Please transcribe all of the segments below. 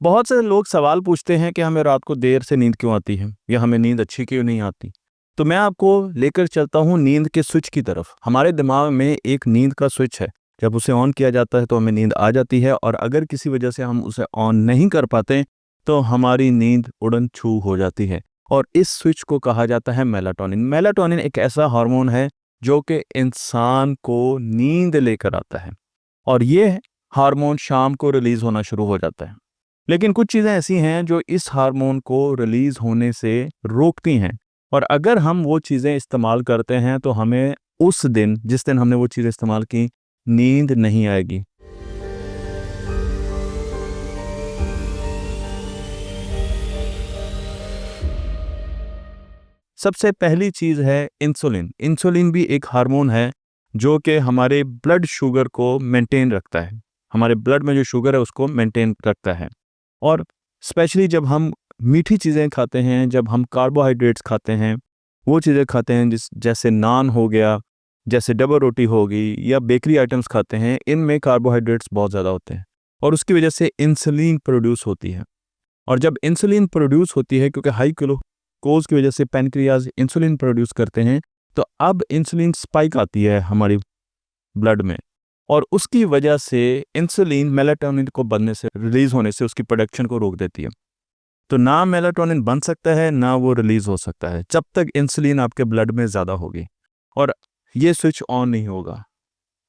बहुत से लोग सवाल पूछते हैं कि हमें रात को देर से नींद क्यों आती है या हमें नींद अच्छी क्यों नहीं आती। तो मैं आपको लेकर चलता हूँ नींद के स्विच की तरफ। हमारे दिमाग में एक नींद का स्विच है। जब उसे ऑन किया जाता है तो हमें नींद आ जाती है, और अगर किसी वजह से हम उसे ऑन नहीं कर पाते तो हमारी नींद उड़न छू हो जाती है। और इस स्विच को कहा जाता है मेलाटोनिन। मेलाटोनिन एक ऐसा हार्मोन है जो कि इंसान को नींद लेकर आता है, और ये हार्मोन शाम को रिलीज होना शुरू हो जाता है। लेकिन कुछ चीज़ें ऐसी हैं जो इस हार्मोन को रिलीज होने से रोकती हैं, और अगर हम वो चीज़ें इस्तेमाल करते हैं तो हमें उस दिन, जिस दिन हमने वो चीज़ें इस्तेमाल की, नींद नहीं आएगी। सबसे पहली चीज़ है इंसुलिन। इंसुलिन भी एक हार्मोन है जो कि हमारे ब्लड शुगर को मेंटेन रखता है। हमारे ब्लड में जो शुगर है उसको मेंटेन रखता है। और स्पेशली जब हम मीठी चीज़ें खाते हैं, जब हम कार्बोहाइड्रेट्स खाते हैं, वो चीज़ें खाते हैं जैसे नान हो गया, जैसे डबल रोटी होगी, या बेकरी आइटम्स खाते हैं, इनमें कार्बोहाइड्रेट्स बहुत ज़्यादा होते हैं और उसकी वजह से इंसुलिन प्रोड्यूस होती है। और जब इंसुलिन प्रोड्यूस होती है, क्योंकि हाई ग्लूकोज की वजह से पैनक्रियाज इंसुलिन प्रोड्यूस करते हैं, तो अब इंसुलिन स्पाइक आती है हमारी ब्लड में, और उसकी वजह से इंसुलिन मेलाटोनिन को बनने से, रिलीज होने से, उसकी प्रोडक्शन को रोक देती है। तो ना मेलाटोनिन बन सकता है ना वो रिलीज हो सकता है जब तक इंसुलिन आपके ब्लड में ज़्यादा होगी, और ये स्विच ऑन नहीं होगा।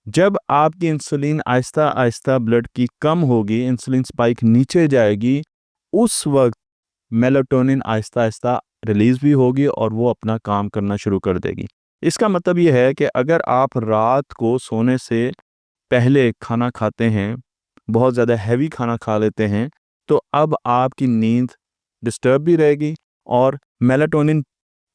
जब आपकी इंसुलिन आहिस्ता आहिस्ता ब्लड की कम होगी, इंसुलिन स्पाइक नीचे जाएगी, उस वक्त मेलाटोनिन आहिस्ता आहिस्ता रिलीज भी होगी और वो अपना काम करना शुरू कर देगी। इसका मतलब ये है कि अगर आप रात को सोने से पहले खाना खाते हैं, बहुत ज़्यादा हैवी खाना खा लेते हैं, तो अब आपकी नींद डिस्टर्ब भी रहेगी, और मेलाटोनिन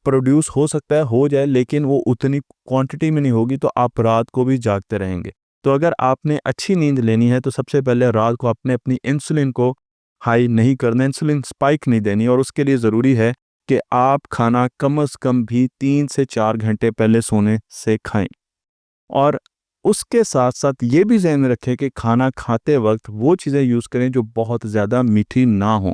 प्रोड्यूस हो सकता है हो जाए, लेकिन वो उतनी क्वांटिटी में नहीं होगी, तो आप रात को भी जागते रहेंगे। तो अगर आपने अच्छी नींद लेनी है तो सबसे पहले रात को आपने अपनी इंसुलिन को हाई नहीं करना, इंसुलिन स्पाइक नहीं देनी, और उसके लिए ज़रूरी है कि आप खाना कम से कम भी 3 से 4 घंटे पहले सोने से खाएं। और उसके साथ साथ ये भी ध्यान में रखें कि खाना खाते वक्त वो चीज़ें यूज़ करें जो बहुत ज़्यादा मीठी ना हो।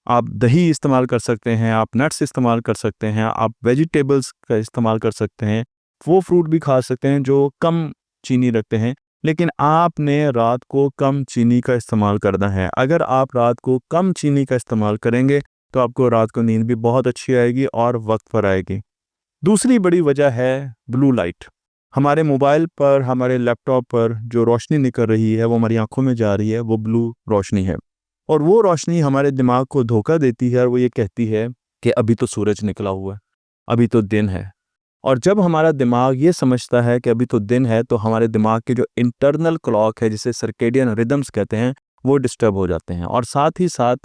आप दही इस्तेमाल कर सकते हैं, आप नट्स इस्तेमाल कर सकते हैं, आप वेजिटेबल्स का इस्तेमाल कर सकते हैं, वो फ्रूट भी खा सकते हैं जो कम चीनी रखते हैं, लेकिन आपने रात को कम चीनी का इस्तेमाल करना है। अगर आप रात को कम चीनी का इस्तेमाल करेंगे तो आपको रात को नींद भी बहुत अच्छी आएगी और वक्त पर आएगी। दूसरी बड़ी वजह है ब्लू लाइट। हमारे मोबाइल पर, हमारे लैपटॉप पर जो रोशनी निकल रही है वो हमारी आंखों में जा रही है, वो ब्लू रोशनी है, और वो रोशनी हमारे दिमाग को धोखा देती है, और वो ये कहती है कि अभी तो सूरज निकला हुआ है, अभी तो दिन है। और जब हमारा दिमाग ये समझता है कि अभी तो दिन है, तो हमारे दिमाग के जो इंटरनल क्लॉक है, जिसे सर्केडियन रिदम्स कहते हैं, वो डिस्टर्ब हो जाते हैं, और साथ ही साथ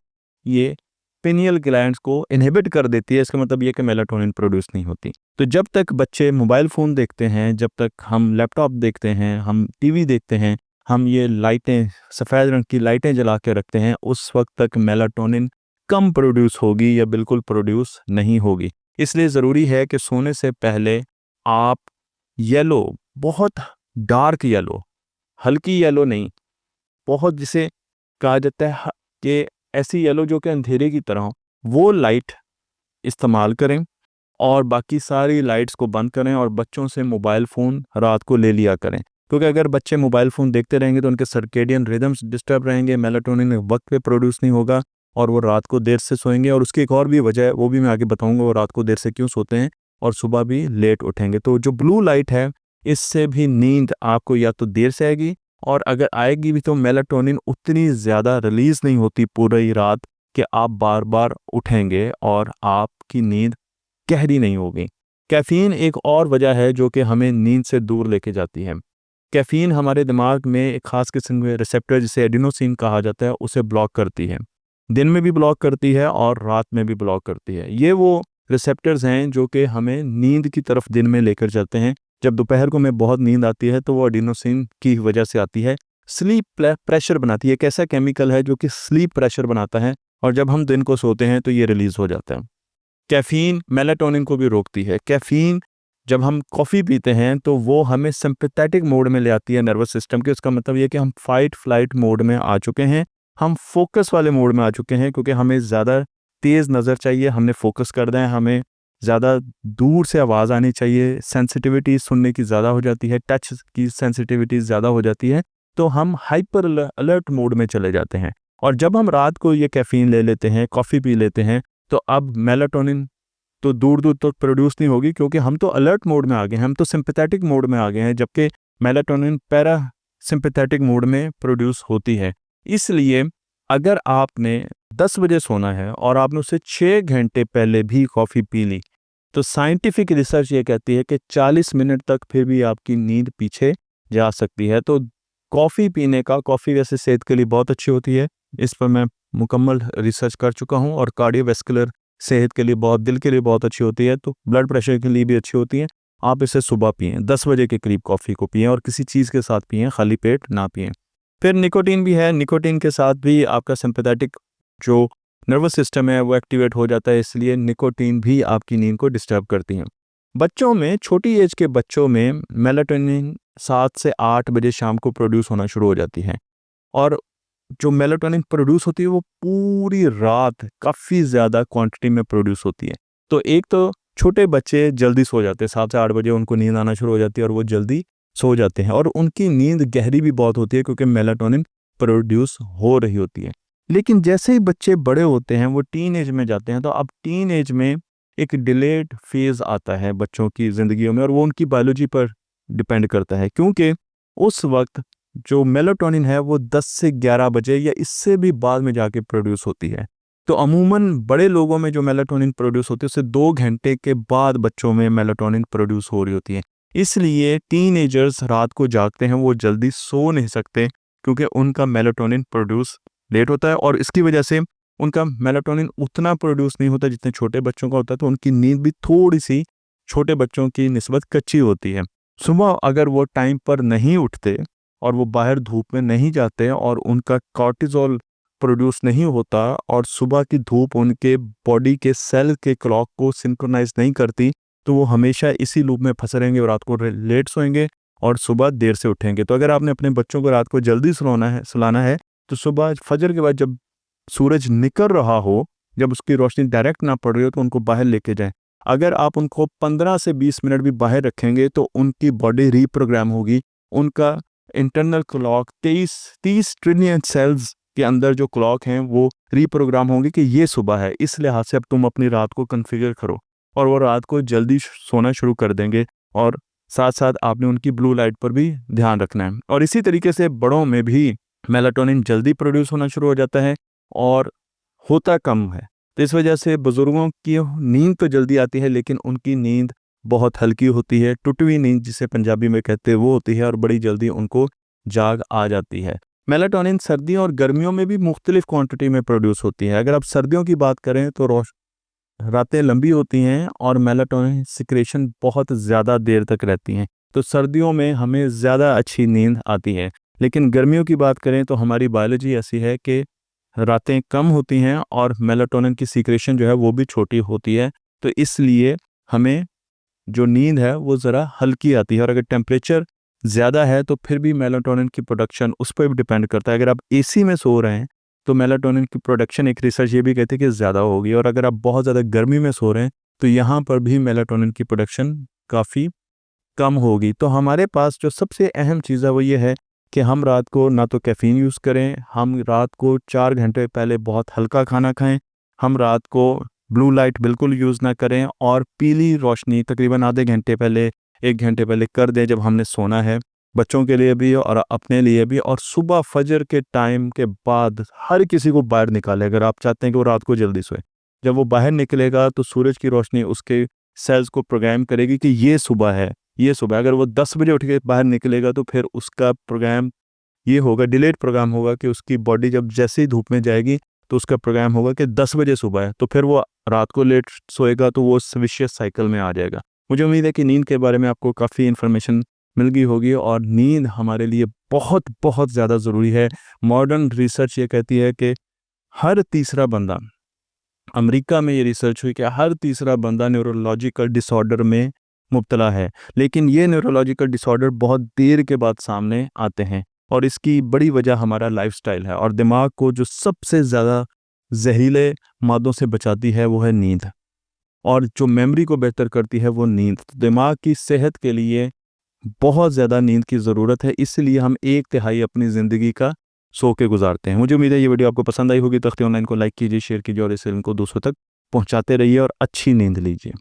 ये पिनियल ग्लैंड्स को इनहिबिट कर देती है। इसका मतलब ये कि मेलाटोनिन प्रोड्यूस नहीं होती। तो जब तक बच्चे मोबाइल फ़ोन देखते हैं, जब तक हम लैपटॉप देखते हैं, हम टीवी देखते हैं, हम ये लाइटें, सफ़ेद रंग की लाइटें जला के रखते हैं, उस वक्त तक मेलाटोनिन कम प्रोड्यूस होगी या बिल्कुल प्रोड्यूस नहीं होगी। इसलिए ज़रूरी है कि सोने से पहले आप येलो, बहुत डार्क येलो, हल्की येलो नहीं, बहुत जिसे कहा जाता है कि ऐसी येलो जो कि अंधेरे की तरह हो, वो लाइट इस्तेमाल करें, और बाकी सारी लाइट्स को बंद करें, और बच्चों से मोबाइल फ़ोन रात को ले लिया करें, क्योंकि अगर बच्चे मोबाइल फ़ोन देखते रहेंगे तो उनके सर्केडियन रिदम्स डिस्टर्ब रहेंगे, मेलाटोनिन वक्त पे प्रोड्यूस नहीं होगा, और वो रात को देर से सोएंगे। और उसकी एक और भी वजह है, वो भी मैं आगे बताऊंगा, वो रात को देर से क्यों सोते हैं और सुबह भी लेट उठेंगे। तो जो ब्लू लाइट है, इससे भी नींद आपको या तो देर से आएगी, और अगर आएगी भी तो मेलाटोनिन उतनी ज़्यादा रिलीज़ नहीं होती पूरी रात कि आप बार बार उठेंगे और आपकी नींद गहरी नहीं होगी। कैफ़ीन एक और वजह है जो कि हमें नींद से दूर लेके जाती है। कैफ़ीन हमारे दिमाग में एक ख़ास किस्म के रिसेप्टर, जिसे एडिनोसिन कहा जाता है, उसे ब्लॉक करती है। दिन में भी ब्लॉक करती है और रात में भी ब्लॉक करती है। ये वो रिसेप्टर्स हैं जो कि हमें नींद की तरफ दिन में लेकर चलते हैं। जब दोपहर को हमें बहुत नींद आती है तो वो एडिनोसिन की वजह से आती है। स्लीप प्रेशर बनाती है, एक ऐसा केमिकल है जो कि स्लीप प्रेशर बनाता है, और जब हम दिन को सोते हैं तो ये रिलीज़ हो जाता है। कैफ़ीन मेलाटोनिन को भी रोकती है। कैफ़ीन, जब हम कॉफ़ी पीते हैं तो वो हमें सिंपैथेटिक मोड में ले आती है नर्वस सिस्टम के। उसका मतलब ये है कि हम फाइट फ्लाइट मोड में आ चुके हैं, हम फोकस वाले मोड में आ चुके हैं, क्योंकि हमें ज़्यादा तेज़ नज़र चाहिए, हमने फोकस करना है, हमें ज़्यादा दूर से आवाज़ आनी चाहिए, सेंसिटिविटी सुनने की ज़्यादा हो जाती है, टच की सेंसिटिविटी ज़्यादा हो जाती है, तो हम हाइपर अलर्ट मोड में चले जाते हैं। और जब हम रात को ये कैफ़ीन ले लेते हैं, कॉफ़ी पी लेते हैं, तो अब मेलाटोनिन तो दूर दूर तक प्रोड्यूस नहीं होगी, क्योंकि हम तो अलर्ट मोड में आ गए हैं, हम तो सिंपैथेटिक मोड में आ गए हैं, जबकि मेलाटोनिन पैरा सिंपैथेटिक मोड में प्रोड्यूस होती है। इसलिए अगर आपने 10 बजे सोना है और आपने उससे 6 घंटे पहले भी कॉफ़ी पी ली, तो साइंटिफिक रिसर्च ये कहती है कि 40 मिनट तक फिर भी आपकी नींद पीछे जा सकती है। तो कॉफ़ी वैसे सेहत के लिए बहुत अच्छी होती है, इस पर मैं मुकम्मल रिसर्च कर चुका हूँ, और कार्डियोवैस्कुलर सेहत के लिए बहुत, दिल के लिए बहुत अच्छी होती है, तो ब्लड प्रेशर के लिए भी अच्छी होती है। आप इसे सुबह पिएँ, 10 बजे के करीब कॉफ़ी को पिएँ, और किसी चीज़ के साथ पिएँ, खाली पेट ना पिएँ। फिर निकोटीन भी है, निकोटीन के साथ भी आपका सिंपैथेटिक जो नर्वस सिस्टम है वो एक्टिवेट हो जाता है, इसलिए निकोटीन भी आपकी नींद को डिस्टर्ब करती हैं। बच्चों में, छोटी एज के बच्चों में मेलाटोनिन 7 से 8 बजे शाम को प्रोड्यूस होना शुरू हो जाती है, और जो मेलाटोनिन प्रोड्यूस होती है वो पूरी रात काफ़ी ज़्यादा क्वांटिटी में प्रोड्यूस होती है। तो एक तो छोटे बच्चे जल्दी सो जाते हैं, 7 से 8 बजे उनको नींद आना शुरू हो जाती है और वो जल्दी सो जाते हैं, और उनकी नींद गहरी भी बहुत होती है, क्योंकि मेलाटोनिन प्रोड्यूस हो रही होती है। लेकिन जैसे ही बच्चे बड़े होते हैं, वो टीन एज में जाते हैं, तो अब टीन एज में एक डिलेड फेज़ आता है बच्चों की ज़िंदगियों में, और वो उनकी बायोलॉजी पर डिपेंड करता है, क्योंकि उस वक्त जो मेलाटोनिन है वो 10 से 11 बजे या इससे भी बाद में जाके प्रोड्यूस होती है। तो अमूमन बड़े लोगों में जो मेलाटोनिन प्रोड्यूस होती है, उससे 2 घंटे के बाद बच्चों में मेलाटोनिन प्रोड्यूस हो रही होती है। इसलिए टीनेजर्स रात को जागते हैं, वो जल्दी सो नहीं सकते, क्योंकि उनका मेलाटोनिन प्रोड्यूस लेट होता है, और इसकी वजह से उनका मेलाटोनिन उतना प्रोड्यूस नहीं होता जितने छोटे बच्चों का होता है, तो उनकी नींद भी थोड़ी-सी छोटे बच्चों की निस्बत कच्ची होती है। सुबह अगर वो टाइम पर नहीं उठते और वो बाहर धूप में नहीं जाते और उनका कॉर्टिज़ोल प्रोड्यूस नहीं होता, और सुबह की धूप उनके बॉडी के सेल के क्लॉक को सिंक्रोनाइज़ नहीं करती, तो वो हमेशा इसी लूप में फँसे रहेंगे, और रात को लेट सोएंगे और सुबह देर से उठेंगे। तो अगर आपने अपने बच्चों को रात को जल्दी सुलाना है, तो सुबह फजर के बाद जब सूरज निकल रहा हो, जब उसकी रोशनी डायरेक्ट ना पड़ रही हो, तो उनको बाहर लेके जाएँ। अगर आप उनको 15 से 20 मिनट भी बाहर रखेंगे, तो उनकी बॉडी रीप्रोग्राम होगी। उनका इंटरनल क्लॉक 30 ट्रिलियन सेल्स के अंदर जो क्लॉक हैं वो रीप्रोग्राम होंगे कि ये सुबह है, इस लिहाज से अब तुम अपनी रात को कॉन्फ़िगर करो, और वो रात को जल्दी सोना शुरू कर देंगे। और साथ-साथ आपने उनकी ब्लू लाइट पर भी ध्यान रखना है। और इसी तरीके से बड़ों में भी मेलाटोनिन जल्दी प्रोड्यूस होना शुरू हो जाता है और होता कम है। तो इस वजह से बुज़ुर्गों की नींद तो जल्दी आती है, लेकिन उनकी नींद बहुत हल्की होती है, टुटी हुई नींद जिसे पंजाबी में कहते हैं वो होती है, और बड़ी जल्दी उनको जाग आ जाती है। मेलाटोनिन सर्दियों और गर्मियों में भी मुख्तलिफ क्वांटिटी में प्रोड्यूस होती है। अगर आप सर्दियों की बात करें तो रातें लंबी होती हैं और मेलाटोनिन सिक्रेशन बहुत ज़्यादा देर तक रहती हैं, तो सर्दियों में हमें ज़्यादा अच्छी नींद आती है। लेकिन गर्मियों की बात करें तो हमारी बायोलॉजी ऐसी है कि रातें कम होती हैं और मेलाटोनिन की सीक्रेशन जो है वो भी छोटी होती है, तो इसलिए हमें जो नींद है वो ज़रा हल्की आती है। और अगर टेम्परेचर ज़्यादा है तो फिर भी मेलाटोनिन की प्रोडक्शन उस पर भी डिपेंड करता है। अगर आप एसी में सो रहे हैं तो मेलाटोनिन की प्रोडक्शन, एक रिसर्च ये भी कहती है कि ज़्यादा होगी, और अगर आप बहुत ज़्यादा गर्मी में सो रहे हैं तो यहाँ पर भी मेलाटोनिन की प्रोडक्शन काफ़ी कम होगी। तो हमारे पास जो सबसे अहम चीज़ है वो ये है कि हम रात को ना तो कैफ़ीन यूज़ करें, हम रात को 4 घंटे पहले बहुत हल्का खाना खाएँ, हम रात को ब्लू लाइट बिल्कुल यूज़ ना करें, और पीली रोशनी तकरीबन आधे घंटे पहले, 1 घंटे पहले कर दें जब हमने सोना है, बच्चों के लिए भी और अपने लिए भी। और सुबह फजर के टाइम के बाद हर किसी को बाहर निकालें, अगर आप चाहते हैं कि वो रात को जल्दी सोए। जब वो बाहर निकलेगा तो सूरज की रोशनी उसके सेल्स को प्रोग्राम करेगी कि ये सुबह है, ये सुबह। अगर वो 10 बजे उठ के बाहर निकलेगा तो फिर उसका प्रोग्राम ये होगा, डिलेड प्रोग्राम होगा, कि उसकी बॉडी जब जैसे ही धूप में जाएगी तो उसका प्रोग्राम होगा कि 10 बजे सुबह है, तो फिर वो रात को लेट सोएगा, तो वो विशियस साइकिल में आ जाएगा। मुझे उम्मीद है कि नींद के बारे में आपको काफ़ी इन्फॉर्मेशन मिल गई होगी, और नींद हमारे लिए बहुत बहुत ज़्यादा ज़रूरी है। मॉडर्न रिसर्च ये कहती है कि हर तीसरा बंदा, अमेरिका में ये रिसर्च हुई कि हर तीसरा बंदा न्यूरोलॉजिकल डिसऑर्डर में मुब्तला है, लेकिन ये न्यूरोलॉजिकल डिसऑर्डर बहुत देर के बाद सामने आते हैं। और इसकी बड़ी वजह हमारा लाइफस्टाइल है। और दिमाग को जो सबसे ज़्यादा जहरीले मादों से बचाती है वो है नींद, और जो मेमोरी को बेहतर करती है वो नींद। तो दिमाग की सेहत के लिए बहुत ज़्यादा नींद की ज़रूरत है, इसलिए हम 1/3 अपनी ज़िंदगी का सो के गुजारते हैं। मुझे उम्मीद है ये वीडियो आपको पसंद आई होगी। तख्ती ऑनलाइन को लाइक कीजिए, शेयर कीजिए और इस इल्म को दूसरों तक पहुंचाते रहिए और अच्छी नींद लीजिए।